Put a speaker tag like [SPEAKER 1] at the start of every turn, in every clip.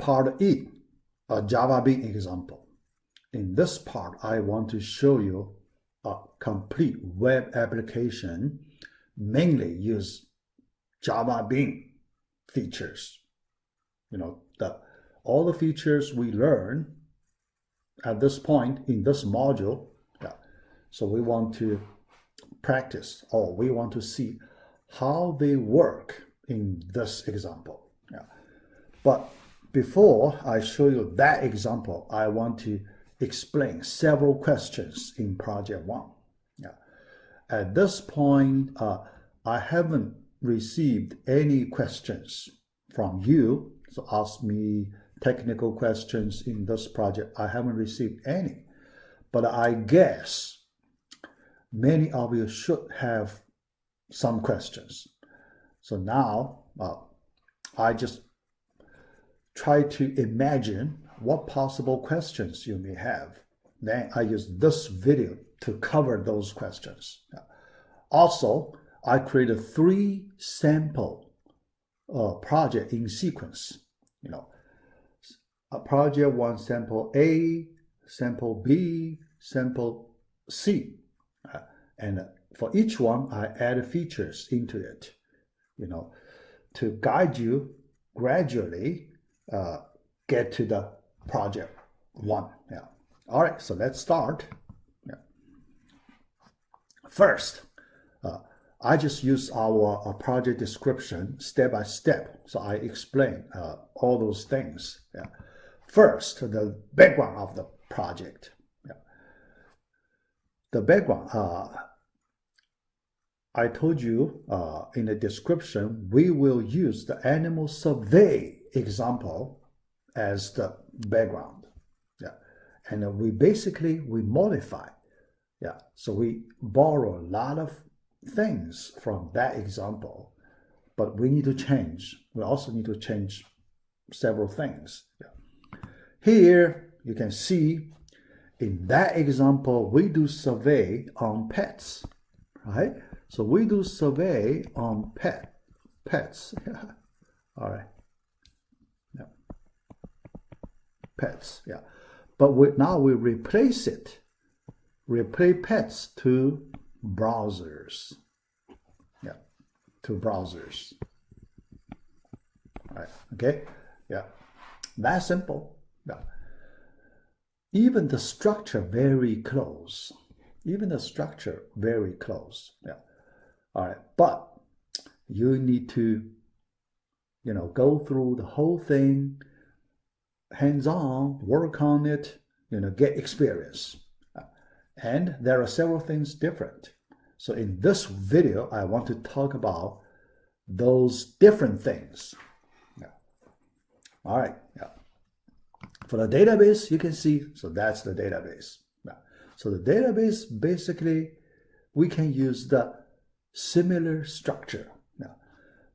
[SPEAKER 1] part E, a Java Bean example. In this part, I want to show you a complete web application, mainly use Java Bean features. All the features we learn at this point in this module. So we want to practice, or we want to see how they work in this example. But before I show you that example, I want to explain several questions in project 1. At this point, I haven't received any questions from you, so ask me technical questions in this project. I haven't received any, but I guess many of you should have some questions. So now I just try to imagine what possible questions you may have. Then I use this video to cover those questions. Also, I created 3 sample project in sequence. A project 1, sample A, sample B, sample C. And for each one, I add features into it, to guide you gradually get to the project 1. All right, so let's start. First, I just use our project description step by step. So I explain all those things. First, the background of the project. The background, I told you in the description, we will use the animal survey example as the background. And we modify. So we borrow a lot of things from that example, but we need to change. We also need to change several things. Here you can see in that example, we do survey on pets, right? So we do survey on pets. All right. Pets, But now we replace pets to browsers. To browsers. All right, okay? That's simple. Even the structure very close. All right, but you need to, go through the whole thing, hands-on, work on it, get experience. And there are several things different. So in this video, I want to talk about those different things. All right. For the database, you can see, so that's the database. So the database, basically, we can use the similar structure.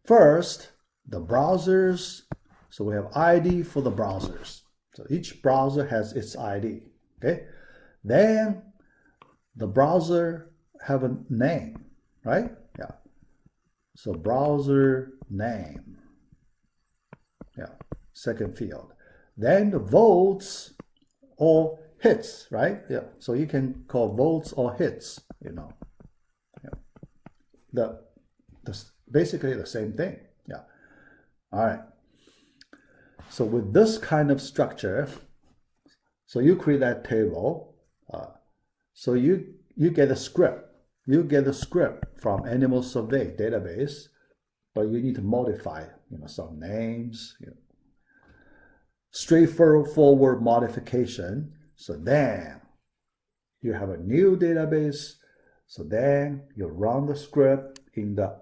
[SPEAKER 1] First, the browsers. So we have ID for the browsers. So each browser has its ID. Okay. Then the browser have a name, right? So browser name. Second field. Then the votes or hits, right? So you can call votes or hits. Basically the same thing. All right. So with this kind of structure, so you create that table. So you get a script. You get a script from animal survey database, but you need to modify, some names. Straightforward modification. So then you have a new database. So then you run the script in the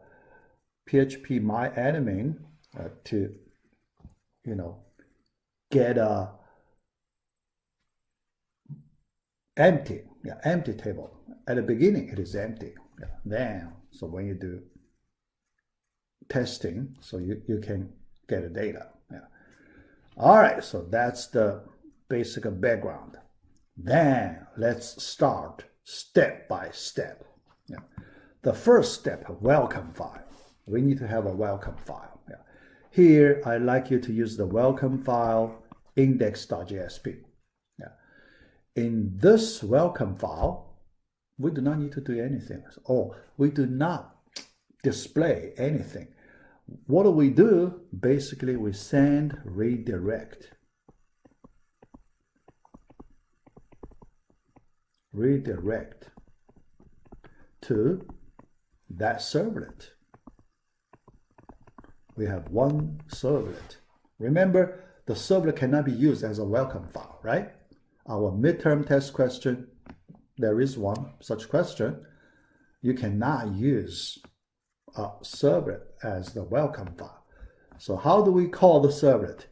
[SPEAKER 1] PHP myadmin to get a empty table. At the beginning, it is empty. Then, so when you do testing, so you can get the data. All right, so that's the basic background. Then let's start step by step. The first step, welcome file. We need to have a welcome file. Here, I'd like you to use the welcome file index.jsp. Yeah. In this welcome file, we do not need to do anything, or we do not display anything. What do we do? Basically, we send redirect. Redirect to that servlet. We have one servlet. Remember, the servlet cannot be used as a welcome file, right? Our midterm test question, there is one such question. You cannot use a servlet as the welcome file. So how do we call the servlet?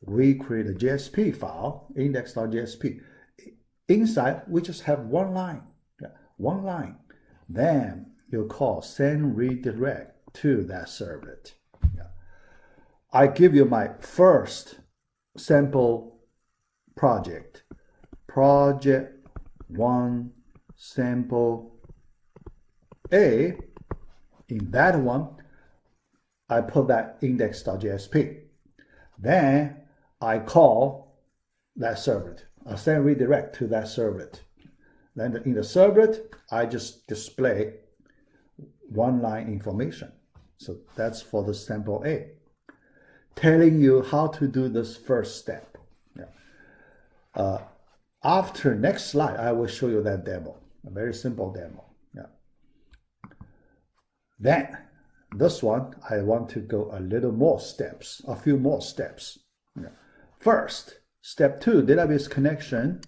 [SPEAKER 1] We create a JSP file, index.jsp. Inside, we just have one line. One line. Then you call send redirect to that servlet. I give you my first sample project. Project 1 sample A. In that one, I put that index.jsp. Then I call that servlet. I send redirect to that servlet. Then in the servlet, I just display one line information. So that's for the sample A. Telling you how to do this first step. After next slide, I will show you that demo, a very simple demo. Then this one, I want to go a little more steps, a few more steps. First, step 2, database connection.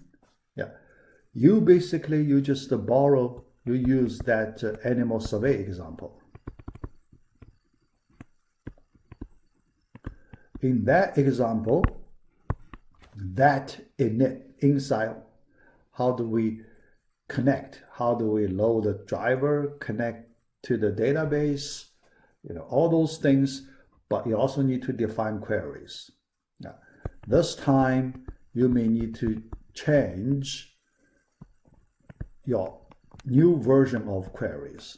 [SPEAKER 1] You basically, you just borrow, you use that animal survey example. In that example, that init inside, how do we connect? How do we load the driver, connect to the database? All those things, but you also need to define queries. This time, you may need to change your new version of queries.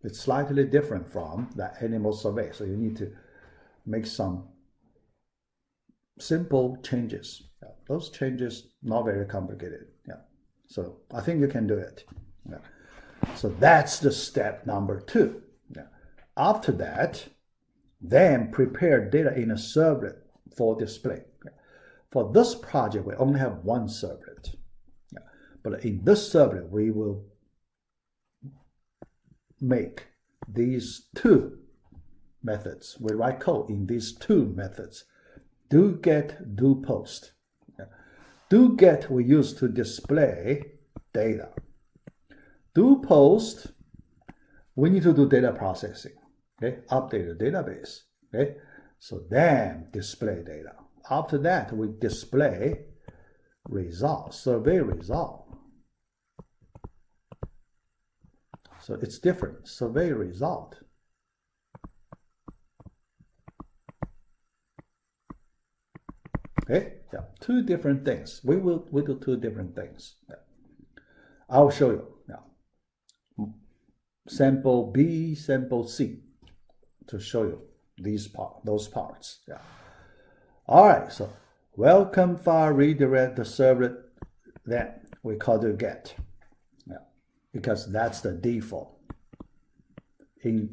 [SPEAKER 1] It's slightly different from that animal survey, so you need to make some simple changes. Those changes not very complicated. So I think you can do it. So that's the step number 2. After that, then prepare data in a servlet for display. For this project, we only have one servlet. But in this servlet, we will make these 2 methods. We write code in these 2 methods. Do get, do post. Do get we use to display data. Do post, we need to do data processing. Update the database. So then display data. After that, we display result, survey result. So it's different, survey result. Two different things. We do 2 different things. I'll show you now. Sample B, sample C, to show you those parts. All right, so welcome file redirect the servlet, then we call it get, because that's the default.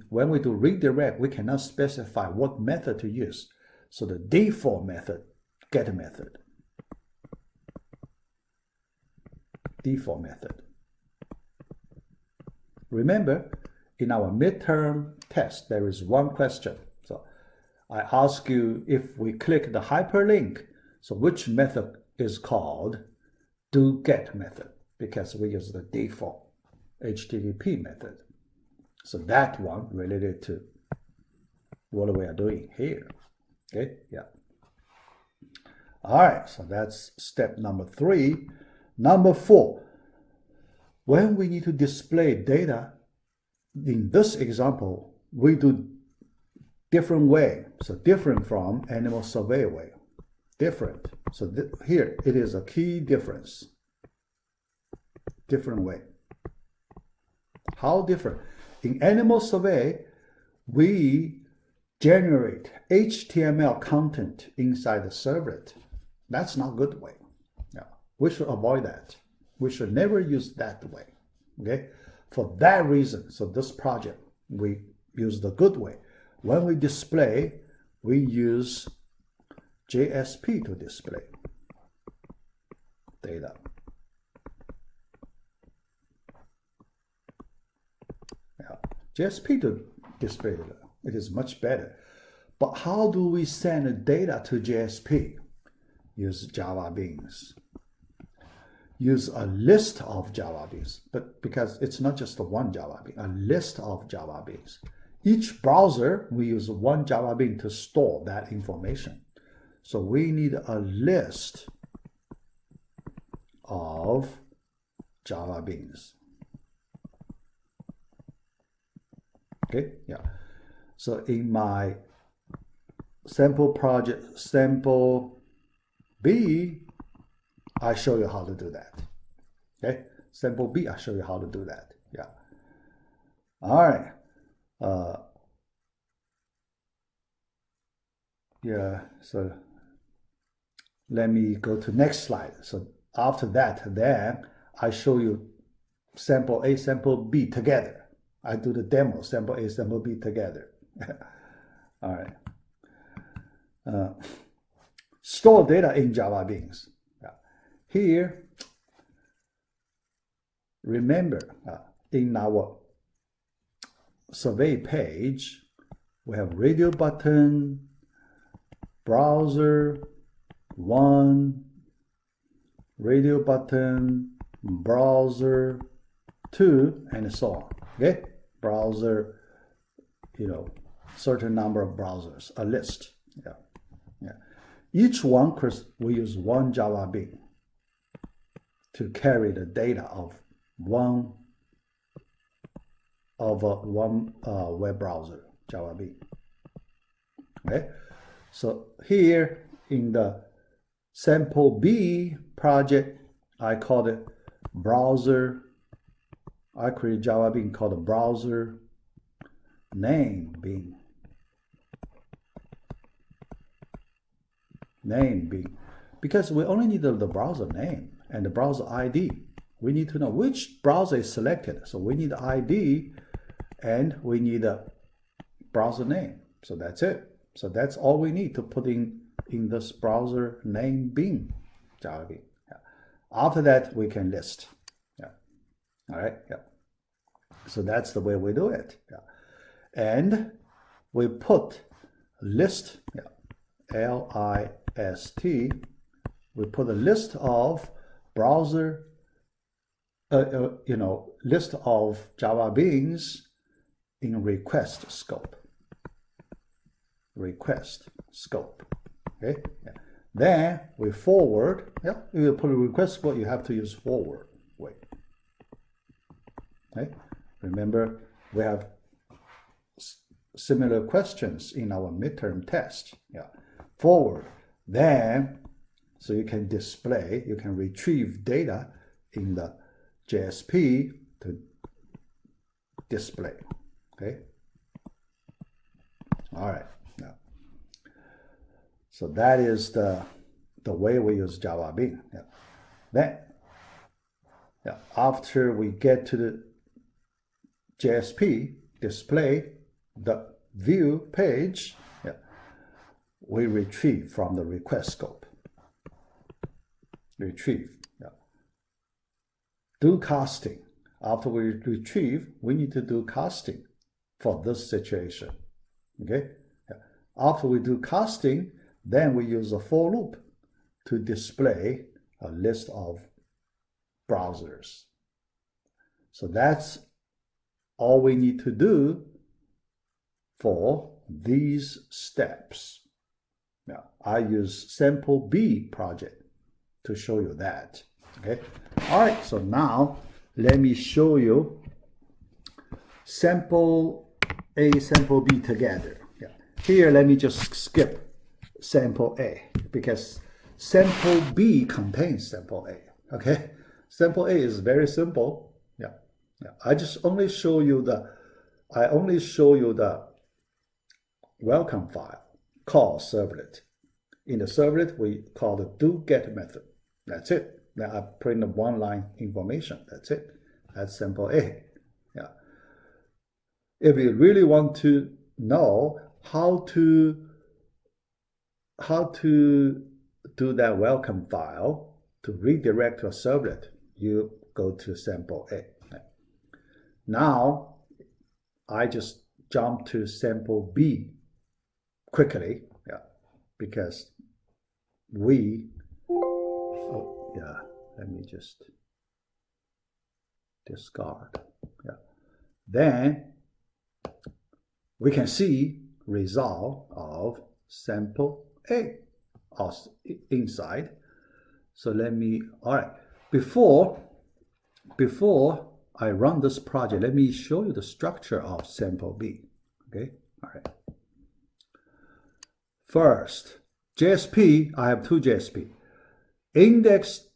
[SPEAKER 1] When we do redirect, we cannot specify what method to use. So the default method, get method. Default method. Remember, in our midterm test, there is one question. So I ask you, if we click the hyperlink, so which method is called do get method? Because we use the default HTTP method. So that one related to what we are doing here. All right, so that's step number 3. Number 4, when we need to display data, in this example, we do different way. So different from animal survey way. Different. So here it is a key difference. Different way. How different? In animal survey, we generate HTML content inside the servlet. That's not a good way. Yeah. We should avoid that. We should never use that way. Okay. For that reason, so this project, we use the good way. When we display, we use JSP to display data. Yeah. JSP to display data. It is much better. But how do we send data to JSP? Use Java Beans. Use a list of Java Beans, but because it's not just one Java Bean, a list of Java Beans. Each browser, we use one Java Bean to store that information. So we need a list of Java Beans. Okay, yeah. So in my sample project, sample B, I show you how to do that. Okay, sample B, I show you how to do that. Yeah. All right. Yeah. So let me go to next slide. So after that, then I show you sample A, sample B together. I do the demo, sample A, sample B together. All right. Store data in Java Beans. Here, remember, in our survey page, we have radio button, browser, one, radio button, browser, two, and so on. Okay? Browser, certain number of browsers, a list. Yeah. Yeah. Each one, we use one Java Bean to carry the data of one web browser, Java Bean. Okay, so here in the sample B project, I call it browser. I create Java Bean called a browser name bean. Name bean, because we only need the browser name and the browser ID. We need to know which browser is selected. So we need the ID and we need a browser name. So that's it. So that's all we need to put in this browser name bean, Java Bean. Yeah. After that, we can list. Yeah. All right. Yeah. So that's the way we do it. Yeah. And we put list, L-I-S-T, we put a list of browser, list of Java Beans in request scope. Request scope. Okay. Yeah. Then we forward. Yeah. If you put a request scope, you have to use forward way. Okay. Remember, we have similar questions in our midterm test. Yeah. Forward. Then, so you can display, you can retrieve data in the JSP to display. Okay. All right. Yeah. So that is the way we use Java Bean. Yeah. Then, after we get to the JSP display, the view page, we retrieve from the request scope. Retrieve. Yeah. Do casting. After we retrieve, we need to do casting for this situation. Okay. Yeah. After we do casting, then we use a for loop to display a list of browsers. So that's all we need to do for these steps. Now, I use sample B project to show you that. Okay. All right. So now let me show you sample A, sample B together. Yeah. Here, let me just skip sample A because sample B contains sample A. Okay. Sample A is very simple. Yeah. Yeah. I only show you the welcome file called servlet. In the servlet, we call the do-get method. That's it. Then I print the one-line information. That's it. That's sample A. Yeah. If you really want to know how to do that welcome file to redirect to a servlet, you go to sample A. Now, I just jump to sample B quickly, yeah, because let me just discard. Yeah. Then we can see result of sample A inside. So let me, all right, before I run this project, let me show you the structure of sample B. Okay, all right. First, JSP, I have two JSP. Index.jsp.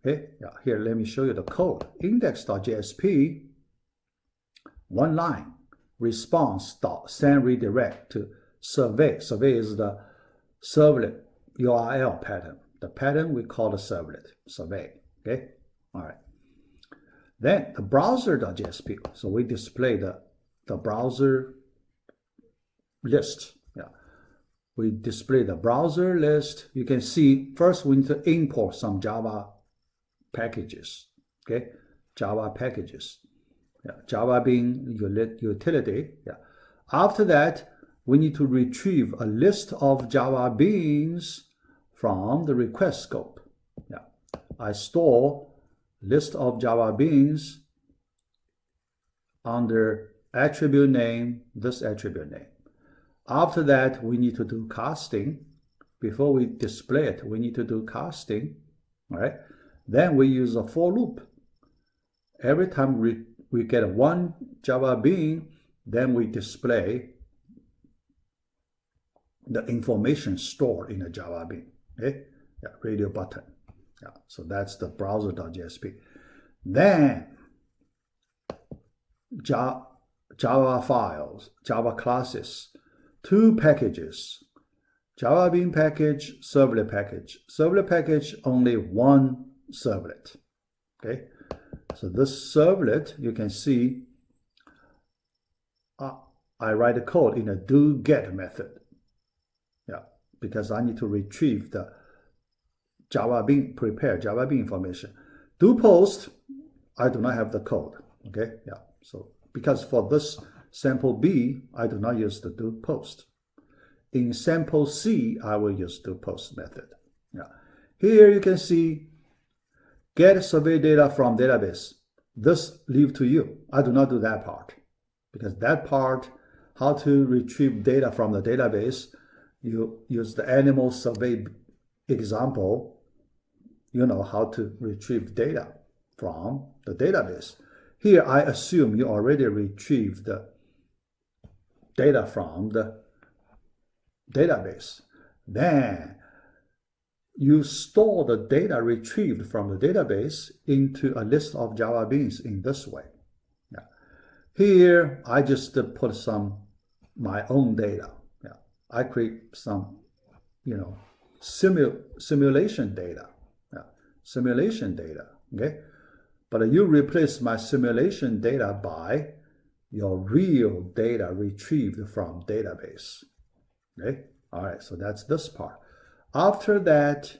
[SPEAKER 1] Okay, yeah, here, let me show you the code. Index.jsp, one line, response.send redirect to survey. Survey is the servlet URL pattern. The pattern we call the servlet, survey. Okay, all right. Then the browser.jsp. So we display the browser list. Yeah, we display the browser list. You can see first we need to import some Java packages. Okay, Java packages. Yeah, Java being utility. Yeah. After that, we need to retrieve a list of Java beans from the request scope. Yeah, I store list of Java beans under attribute name, this attribute name. After that, we need to do casting. Before we display it, we need to do casting. All right. Then we use a for loop. Every time we get one Java bean, then we display the information stored in the Java bean. Okay, yeah, radio button. Yeah, so that's the browser.jsp. Then Java files, Java classes, two packages, Java bean package, servlet package. Servlet package, only one servlet. Okay, so this servlet, you can see I write a code in a do-get method. Yeah, because I need to retrieve the Java bean, prepare Java bean information. Do post, I do not have the code. Okay, yeah. So because for this sample B, I do not use the do post. In sample C, I will use do post method. Yeah. Here you can see get survey data from database. This leave to you. I do not do that part because that part, how to retrieve data from the database, you use the animal survey example, you know how to retrieve data from the database. Here, I assume you already retrieved the data from the database. Then you store the data retrieved from the database into a list of Java beans in this way. Yeah. Here, I just put some my own data. Yeah. I create some, simulation data. Yeah. Simulation data. Okay. But you replace my simulation data by your real data retrieved from database. Okay. All right. So that's this part. After that,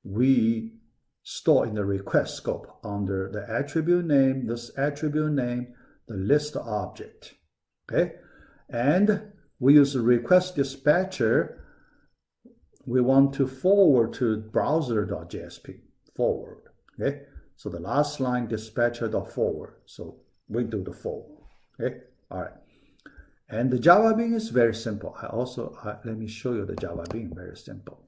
[SPEAKER 1] we store in the request scope under the attribute name, this attribute name, the list object. Okay. And we use the request dispatcher. We want to forward to browser.jsp, forward. Okay. So the last line dispatcher.forward. So we do the forward. Okay. All right. And the Java bean is very simple. Let me show you the Java bean, very simple.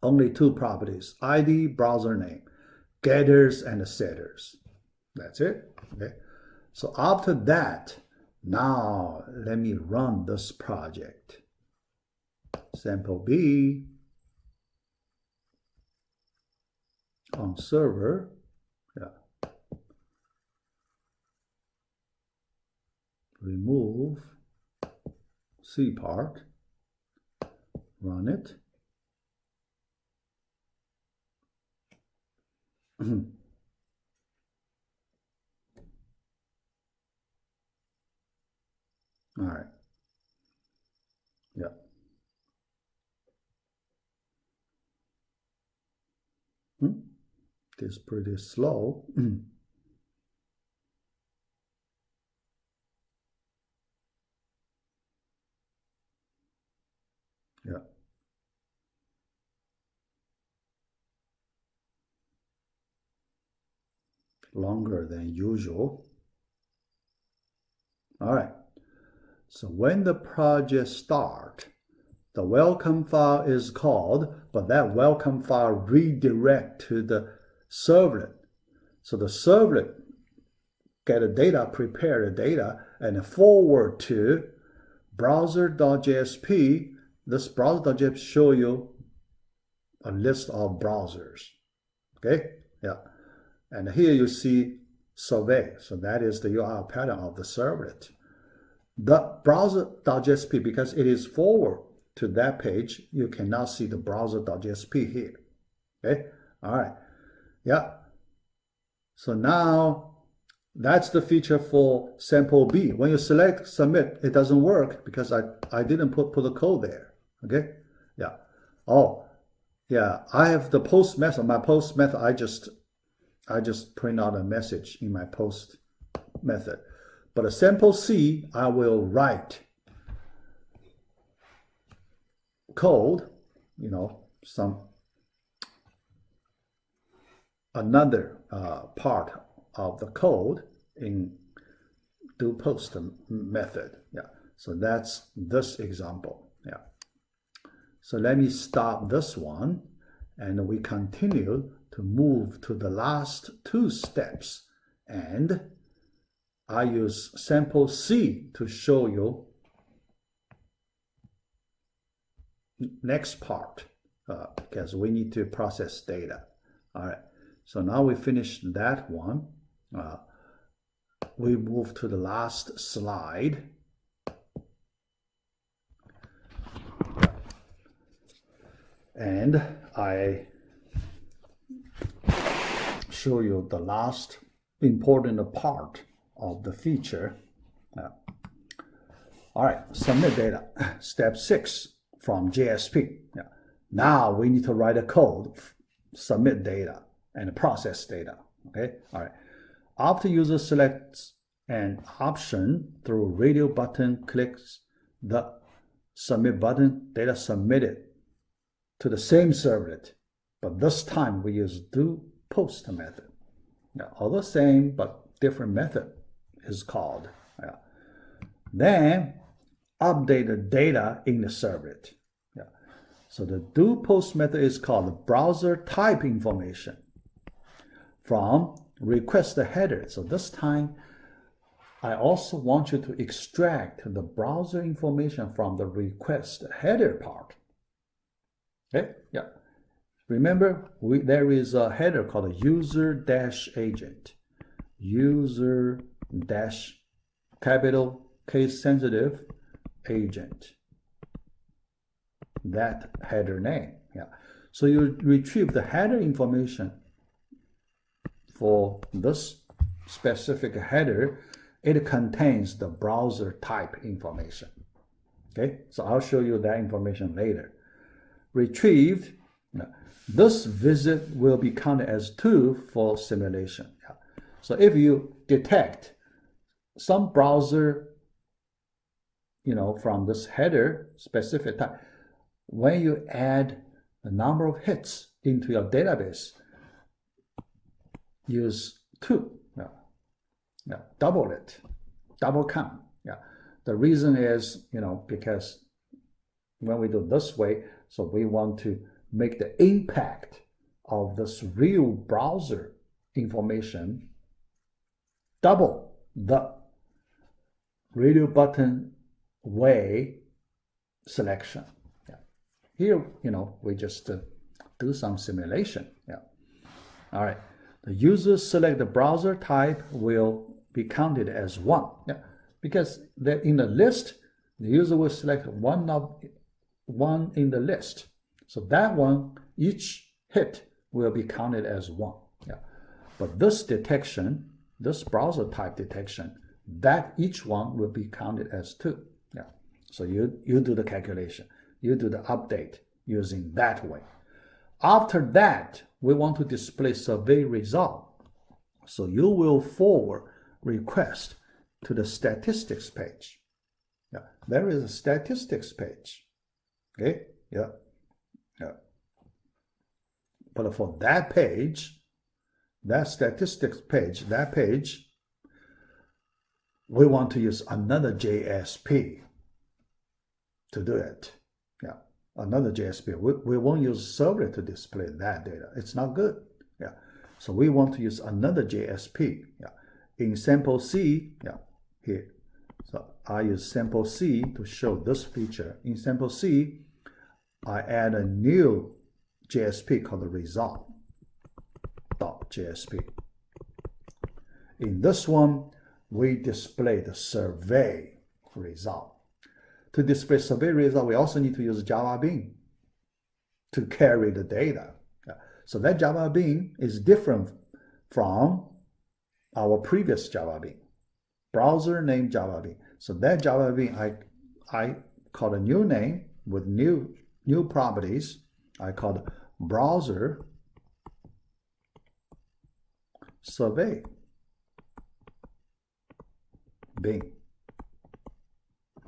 [SPEAKER 1] Only two properties, ID, browser name, getters and setters. That's it. Okay. So after that, now let me run this project. Sample B on server. Yeah. remove C part, run it. All right. Yeah. It is pretty slow. Yeah. Longer than usual. All right. So when the project starts, the welcome file is called, but that welcome file redirect to the servlet. So the servlet get the data, prepare the data, and forward to browser.jsp. This browser.jsp show you a list of browsers. Okay, yeah. And here you see survey. So that is the URL pattern of the servlet. The browser.jsp, because it is forward to that page, you cannot see the browser.jsp here. Okay, all right, yeah. So now that's the feature for sample B. When you select submit, it doesn't work because I didn't put the code there. Okay, yeah. Oh, yeah. I have the post method. My post method, I just print out a message in my post method. But a sample C, I will write code, another part of the code in do post method. Yeah. So that's this example. Yeah. So let me stop this one, and we continue to move to the last two steps, and I use sample C to show you next part because we need to process data. All right, so now we finished that one. We move to the last slide. And I show you the last important part of the feature. All right, submit data. Step 6 from JSP. Now we need to write a code, submit data, and process data. Okay, all right. After user selects an option through radio button, clicks the submit button, data submitted to the same servlet, but this time we use do post method. Although same, but different method is called. Then update the data in the servlet. So the do post method is called the browser type information from request header. So this time I also want you to extract the browser information from the request header part. Okay, yeah. Remember, there is a header called a user-agent. User-capital case sensitive agent. That header name. Yeah. So you retrieve the header information for this specific header. It contains the browser type information. Okay, so I'll show you that information later. Retrieved. This visit will be counted as 2 for simulation. So if you detect some browser, from this header specific type, when you add the number of hits into your database, use 2. Double it, double count. The reason is, because when we do this way, so we want to make the impact of this real browser information double the radio button way selection. Here, we just do some simulation. All right. The user select the browser type will be counted as 1. because that in the list, the user will select one in the list. So that one, each hit will be counted as one. Yeah. But this detection, this browser type detection, that each one will be counted as two. Yeah. So you do the calculation, you do the update using that way. After that, we want to display survey result. So you will forward request to the statistics page. Yeah. There is a statistics page. Okay. Yeah. Yeah. But for that page, that statistics page, that page, we want to use another JSP to do it. Yeah, another JSP. We won't use server to display that data. It's not good. Yeah, so we want to use another JSP. Yeah, in sample C. Yeah, here. So I use sample C to show this feature. In sample C, I add a new JSP called the result.jsp. In this one, we display the survey result. To display survey result, we also need to use Java Bean to carry the data. So that Java Bean is different from our previous Java Bean, browser named Java Bean. So that Java Bean, I call a new name with new properties. I call it browser survey Bean.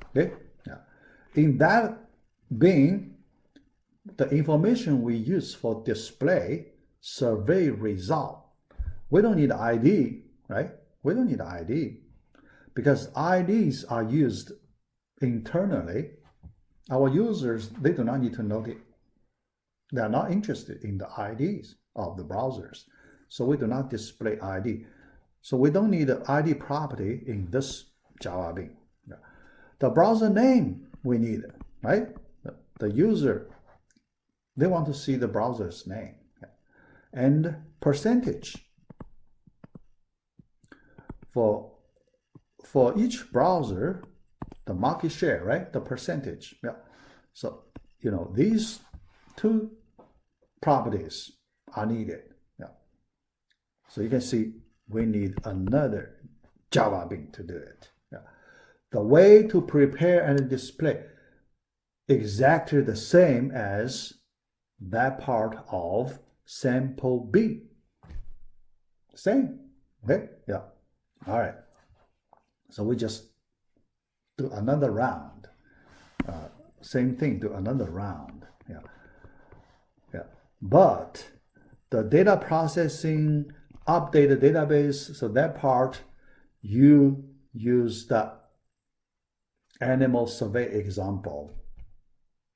[SPEAKER 1] Okay. Yeah. In that Bean, the information we use for display survey result, we don't need ID, right? We don't need ID because IDs are used internally. Our users, they do not need to know they are not interested in the IDs of the browsers. So we do not display ID. So we don't need the ID property in this Java Bean. The browser name we need, right? The user, they want to see the browser's name. And percentage. For each browser, the market share, right? The percentage. Yeah. So, these two properties are needed. Yeah. So you can see we need another Java Bean to do it. Yeah. The way to prepare and display exactly the same as that part of sample B. Same. Okay? Yeah. All right. So we just do another round. Same thing, do another round. Yeah. Yeah. But the data processing, update the database, so that part, you use the animal survey example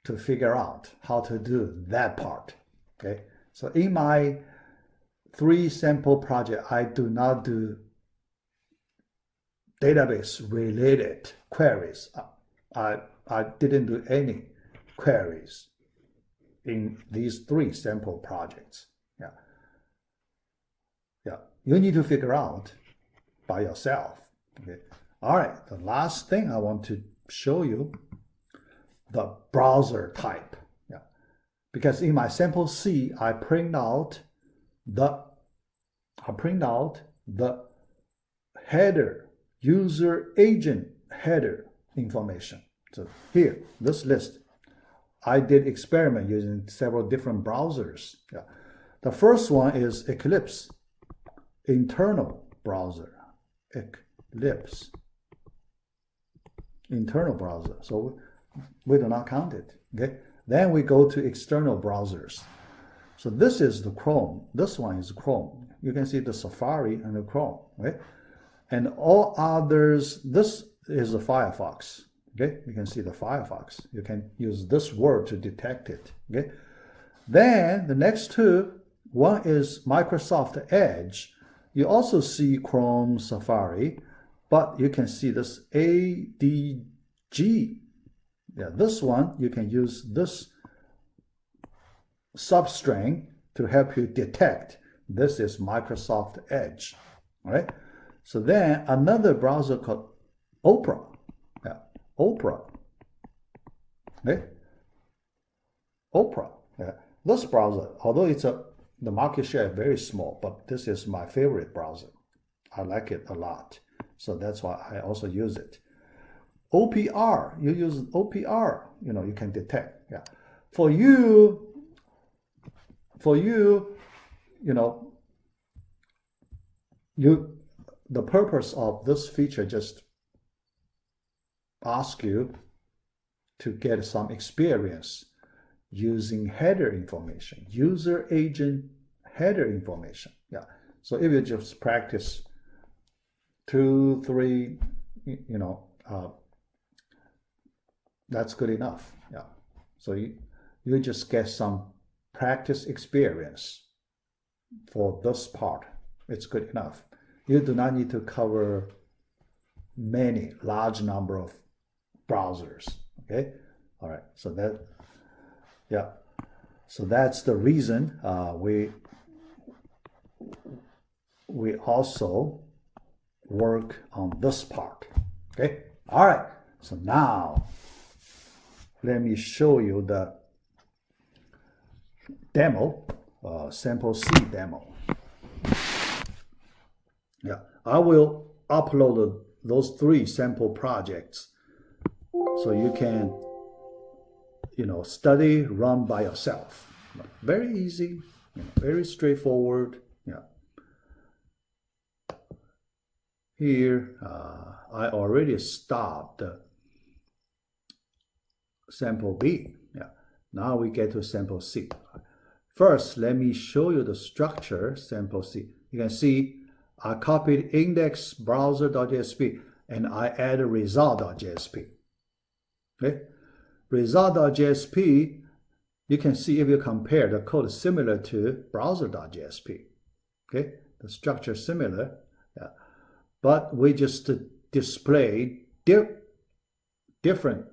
[SPEAKER 1] to figure out how to do that part. Okay. So in my 3 sample project, I do not do database related queries. I didn't do any queries in these 3 sample projects. Yeah. Yeah. You need to figure out by yourself. Okay. All right. The last thing I want to show you, the browser type. Yeah. Because in my sample C, I print out the header, user agent header information. So here, this list, I did experiment using several different browsers. Yeah. The first one is Eclipse, internal browser. Eclipse, internal browser. So we do not count it. Okay. Then we go to external browsers. So this is the Chrome. This one is Chrome. You can see the Safari and the Chrome. Right? And all others, this is the Firefox. Okay, you can see the Firefox. You can use this word to detect it. Okay, then the next two, one is Microsoft Edge. You also see Chrome, Safari, but you can see this ADG. Yeah, this one, you can use this substring to help you detect this is Microsoft Edge. All right. So then another browser called Opera. Yeah, Opera. Okay, Opera. Yeah. This browser, although the market share is very small, but this is my favorite browser. I like it a lot, so that's why I also use it. OPR, you use OPR, you can detect. Yeah, for you, the purpose of this feature just ask you to get some experience using header information, user agent header information. Yeah. So if you just practice 2, 3, that's good enough. Yeah. So you just get some practice experience for this part. It's good enough. You do not need to cover large number of browsers. Okay. All right. So that's the reason we also work on this part. Okay. All right. So now let me show you the demo, sample C demo. Yeah, I will upload those 3 sample projects so you can, study, run by yourself. Very easy, very straightforward. Yeah. Here, I already stopped sample B. Yeah. Now we get to sample C. First, let me show you the structure sample C. You can see I copied index browser.jsp and I added result.jsp. Okay? Result.jsp, you can see if you compare the code is similar to browser.jsp. Okay? The structure is similar. Yeah. But we just display different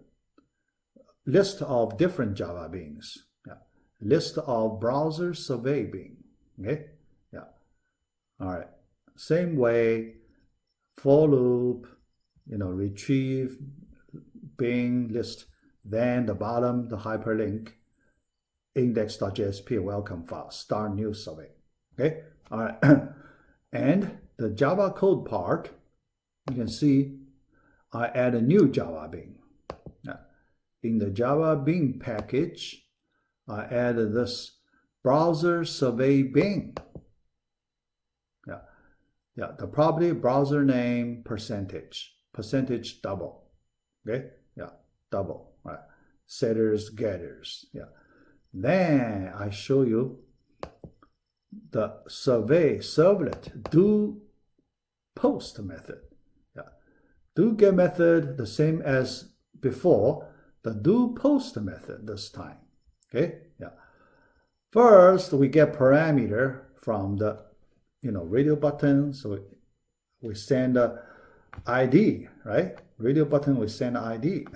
[SPEAKER 1] list of different Java beans. Yeah. List of browser survey bean. Okay? Yeah. All right. Same way, for loop, retrieve bean list, then the bottom, the hyperlink, index.jsp welcome file, start new survey. Okay? All right. And the Java code part, you can see I add a new Java bean. In the Java bean package, I added this browser survey bean. Yeah, the property browser name percentage double. Okay, yeah, double. Right, setters, getters. Yeah, then I show you the survey servlet do post method. Yeah, do get method the same as before. The do post method this time. Okay, yeah. First, we get parameter from the radio button. So we send a ID, right? Radio button, we send ID.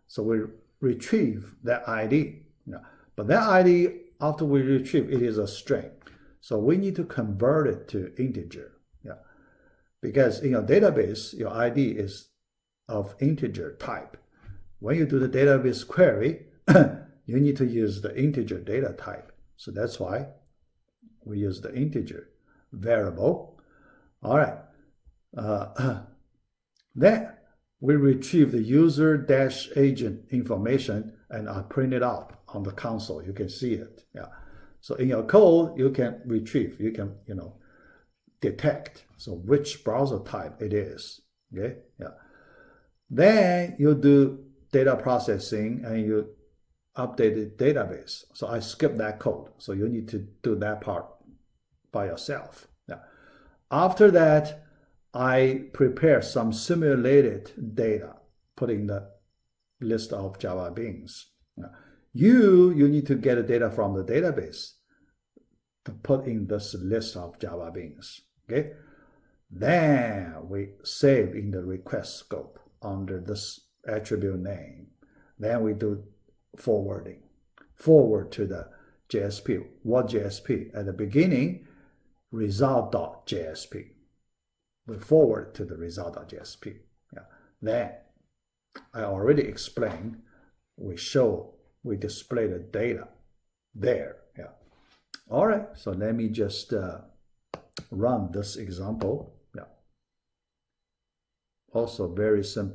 [SPEAKER 1] So we retrieve that ID. But that ID, after we retrieve, it is a string. So we need to convert it to integer. Yeah. Because in your database, your ID is of integer type. When you do the database query, you need to use the integer data type. So that's why we use the integer variable. All right. Then we retrieve the user-agent information and I print it out on the console. You can see it. Yeah. So in your code, you can retrieve, you can, detect. So which browser type it is. Okay. Yeah. Then you do data processing and you update the database. So I skipped that code. So you need to do that part by yourself. Yeah. After that, I prepare some simulated data, put in the list of Java beans. Yeah. You need to get the data from the database to put in this list of Java beans. Okay. Then we save in the request scope under this attribute name. Then we do forwarding. Forward to the JSP. What JSP? At the beginning, result.jsp. We forward to the result.jsp. Yeah. Then I already explained, we display the data there. Yeah. All right, so let me just run this example. Yeah. Also very simple.